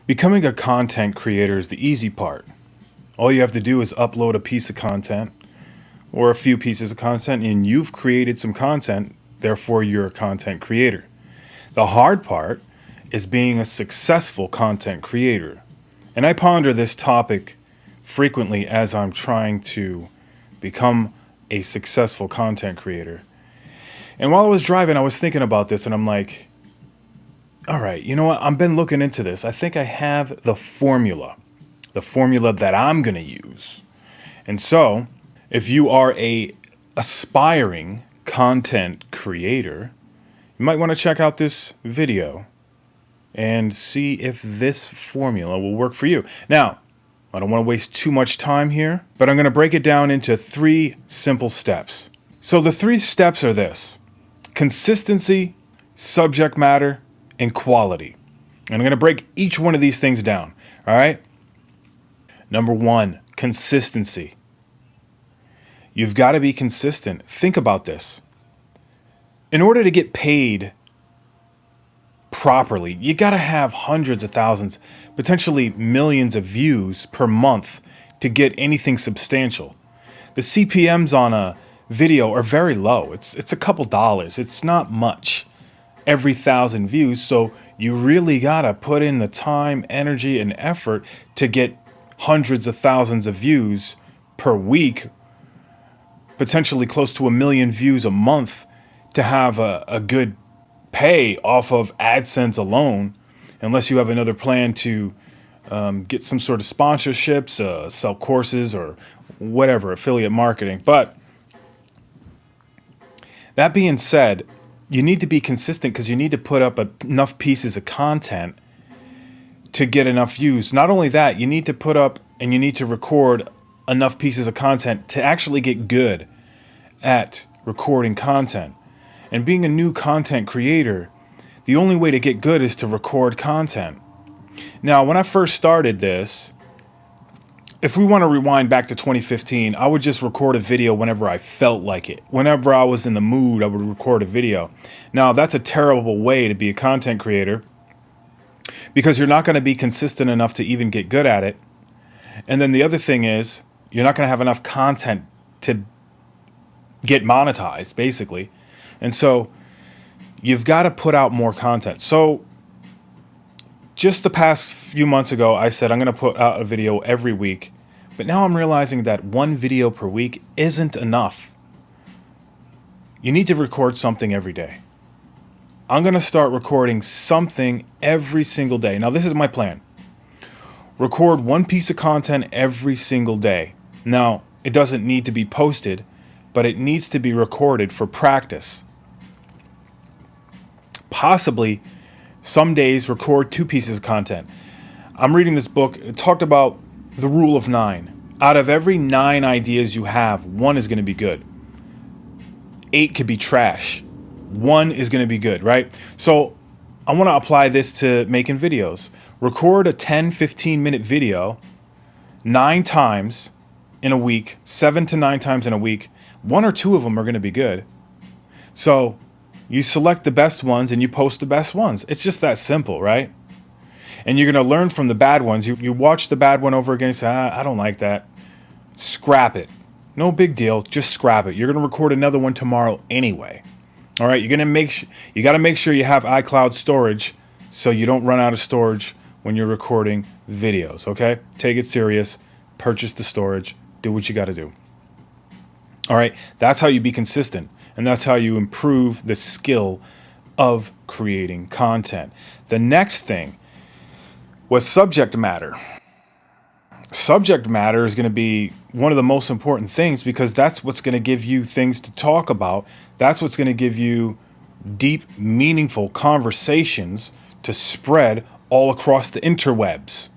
Becoming a content creator is the easy part. All you have to do is upload a piece of content or a few pieces of content, and you've created some content, therefore you're a content creator. The hard part is being a successful content creator. And I ponder this topic frequently as I'm trying to become a successful content creator. And while I was driving, I was thinking about this, and I'm like, all right, you know what? I've been looking into this. I think I have the formula that I'm going to use. And so, if you are a aspiring content creator, you might want to check out this video and see if this formula will work for you. Now, I don't want to waste too much time here, but I'm going to break it down into 3 simple steps. So the 3 steps are this: consistency, subject matter, and quality. And I'm going to break each one of these things down. All right. Number 1, consistency. You've got to be consistent. Think about this. In order to get paid properly, you got to have hundreds of thousands, potentially millions of views per month to get anything substantial. The CPMs on a video are very low. It's a couple dollars. It's not much every 1,000 views. So you really got to put in the time, energy, and effort to get hundreds of thousands of views per week, potentially close to 1 million views a month, to have a good pay off of AdSense alone, unless you have another plan to get some sort of sponsorships, sell courses, or whatever, affiliate marketing. But that being said, you need to be consistent because you need to put up enough pieces of content to get enough views. Not only that, you need to put up and you need to record enough pieces of content to actually get good at recording content. And being a new content creator, the only way to get good is to record content. Now, when I first started this, if we want to rewind back to 2015, I would just record a video whenever I felt like it. Whenever I was in the mood, I would record a video. Now, that's a terrible way to be a content creator because you're not going to be consistent enough to even get good at it. And then the other thing is, you're not going to have enough content to get monetized, basically. And so you've got to put out more content. So just the past few months ago, I said I'm going to put out a video every week. But now I'm realizing that 1 video per week isn't enough. You need to record something every day. I'm going to start recording something every single day. Now, this is my plan. Record 1 piece of content every single day. Now, it doesn't need to be posted, but it needs to be recorded for practice. Possibly, some days record 2 pieces of content. I'm reading this book. It talked about the rule of 9. Out of every 9 ideas you have, 1 is going to be good. 8 could be trash. 1 is going to be good, right? So I want to apply this to making videos. Record a 10, 15-minute video 9 times in a week, 7 to 9 times in a week. 1 or 2 of them are going to be good. So you select the best ones and you post the best ones. It's just that simple, right? And you're going to learn from the bad ones. You watch the bad one over again and say, I don't like that. Scrap it. No big deal. Just scrap it. You're going to record another one tomorrow anyway. All right. You got to make sure you have iCloud storage so you don't run out of storage when you're recording videos. Okay. Take it serious. Purchase the storage. Do what you got to do. All right. That's how you be consistent. And that's how you improve the skill of creating content. The next thing was subject matter. Subject matter is going to be one of the most important things because that's what's going to give you things to talk about. That's what's going to give you deep, meaningful conversations to spread all across the interwebs.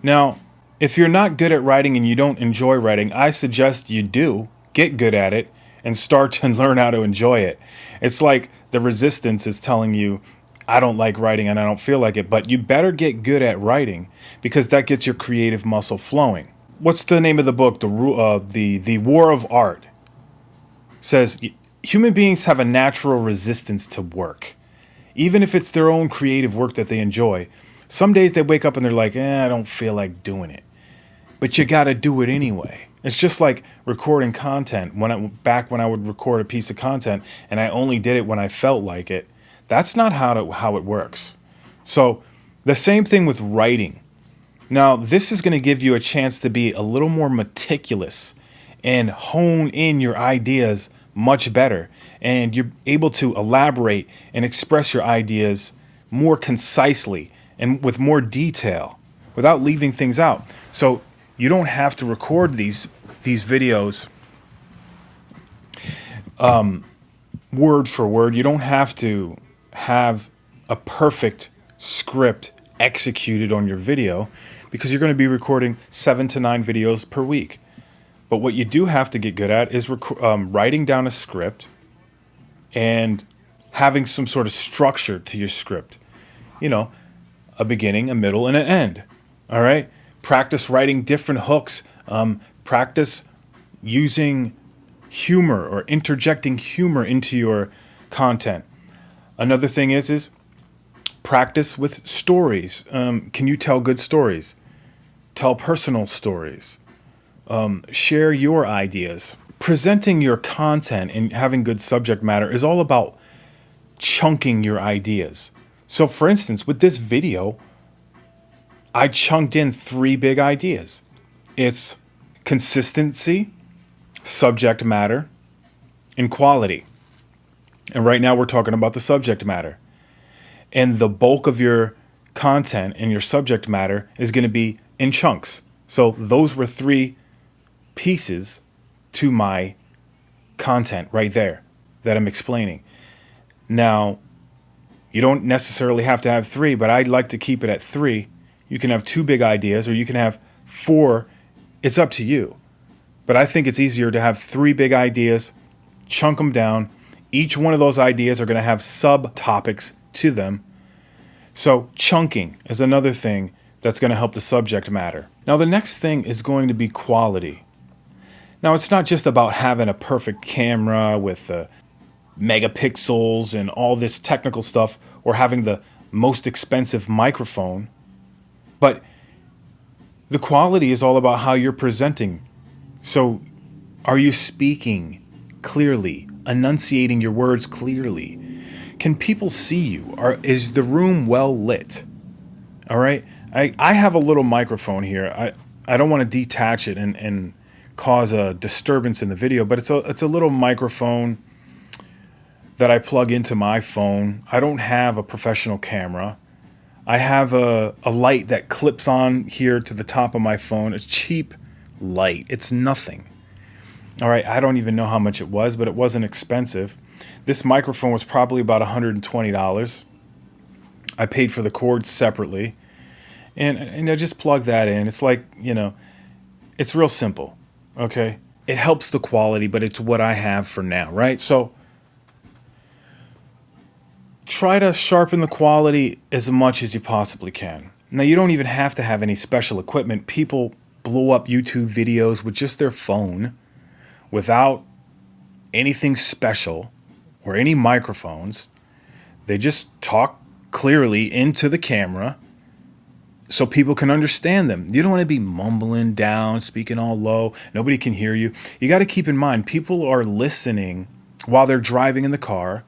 Now, if you're not good at writing and you don't enjoy writing, I suggest you do get good at it and start to learn how to enjoy it. It's like the resistance is telling you, I don't like writing and I don't feel like it, but you better get good at writing because that gets your creative muscle flowing. What's the name of the book? The War of Art. It says human beings have a natural resistance to work. Even if it's their own creative work that they enjoy, Some days they wake up and they're like, I don't feel like doing it. But you got to do it anyway. It's just like recording content. Back when I would record a piece of content and I only did it when I felt like it. That's not how it works. So the same thing with writing. Now, this is going to give you a chance to be a little more meticulous and hone in your ideas much better. And you're able to elaborate and express your ideas more concisely and with more detail without leaving things out. So you don't have to record these videos word for word. You don't have to have a perfect script executed on your video because you're going to be recording 7 to 9 videos per week. But what you do have to get good at is writing down a script and having some sort of structure to your script. You know, a beginning, a middle, and an end. All right? Practice writing different hooks. Practice using humor or interjecting humor into your content. Another thing is practice with stories. Can you tell good stories? Tell personal stories. Share your ideas. Presenting your content and having good subject matter is all about chunking your ideas. So for instance, with this video, I chunked in 3 big ideas. It's consistency, subject matter, and quality. And right now we're talking about the subject matter. And the bulk of your content and your subject matter is going to be in chunks. So those were 3 pieces to my content right there that I'm explaining. Now, you don't necessarily have to have 3, but I'd like to keep it at 3. You can have 2 big ideas or you can have 4. It's up to you. But I think it's easier to have 3 big ideas, chunk them down. Each one of those ideas are going to have subtopics to them. So chunking is another thing that's going to help the subject matter. Now, the next thing is going to be quality. Now, it's not just about having a perfect camera with the megapixels and all this technical stuff or having the most expensive microphone, but the quality is all about how you're presenting. So are you speaking clearly, enunciating your words clearly? Can people see you? Is the room well lit? All right. I have a little microphone here. I don't want to detach it and cause a disturbance in the video, but it's a little microphone that I plug into my phone. I don't have a professional camera. I have a light that clips on here to the top of my phone. A cheap light. It's nothing. All right. I don't even know how much it was, but it wasn't expensive. This microphone was probably about $120. I paid for the cords separately. And I just plug that in. It's like, it's real simple. Okay. It helps the quality, but it's what I have for now, right? So try to sharpen the quality as much as you possibly can. Now, you don't even have to have any special equipment. People blow up YouTube videos with just their phone without anything special or any microphones. They just talk clearly into the camera so people can understand them. You don't want to be mumbling down, speaking all low. Nobody can hear you. You got to keep in mind, people are listening while they're driving in the car.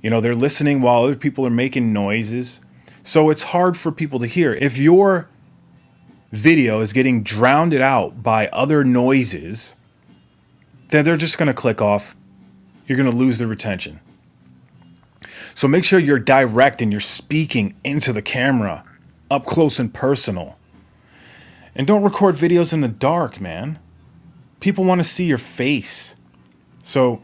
They're listening while other people are making noises. So it's hard for people to hear. If your video is getting drowned out by other noises, then they're just going to click off. You're going to lose their retention. So make sure you're direct and you're speaking into the camera, up close and personal. And don't record videos in the dark, man. People want to see your face. So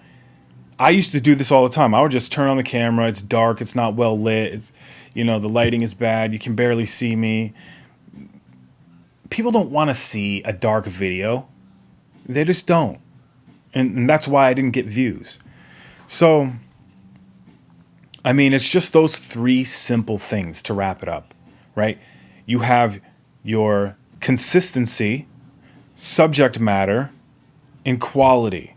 I used to do this all the time. I would just turn on the camera. It's dark. It's not well lit. It's, the lighting is bad. You can barely see me. People don't want to see a dark video. They just don't. And that's why I didn't get views. So, it's just those 3 simple things to wrap it up, right? You have your consistency, subject matter, and quality.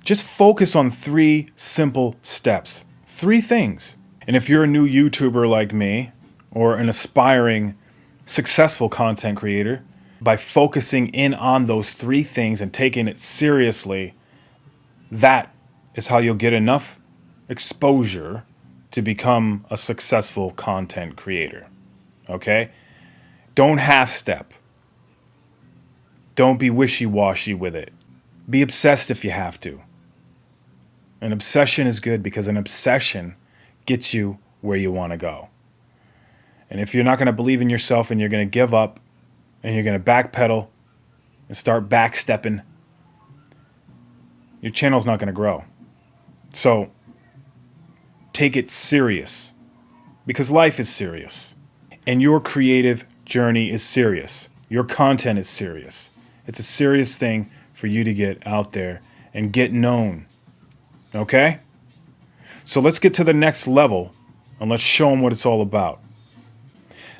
Just focus on 3 simple steps. 3 things. And if you're a new YouTuber like me, or an aspiring, successful content creator, by focusing in on those three things and taking it seriously, that is how you'll get enough exposure to become a successful content creator. Okay? Don't half-step. Don't be wishy-washy with it. Be obsessed if you have to. An obsession is good because an obsession gets you where you want to go. And if you're not going to believe in yourself and you're going to give up and you're going to backpedal and start backstepping, your channel's not going to grow. So take it serious, because life is serious and your creative journey is serious. Your content is serious. It's a serious thing for you to get out there and get known. Okay? So let's get to the next level and let's show them what it's all about.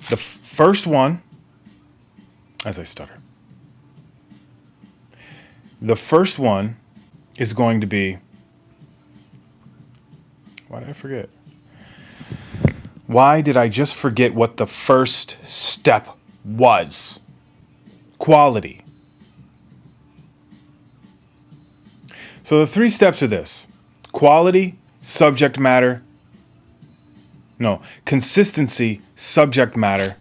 The first one, as I stutter, the first one is going to be, why did I forget? Why did I just forget what the first step was? Quality. So the three steps are this: quality, consistency, subject matter,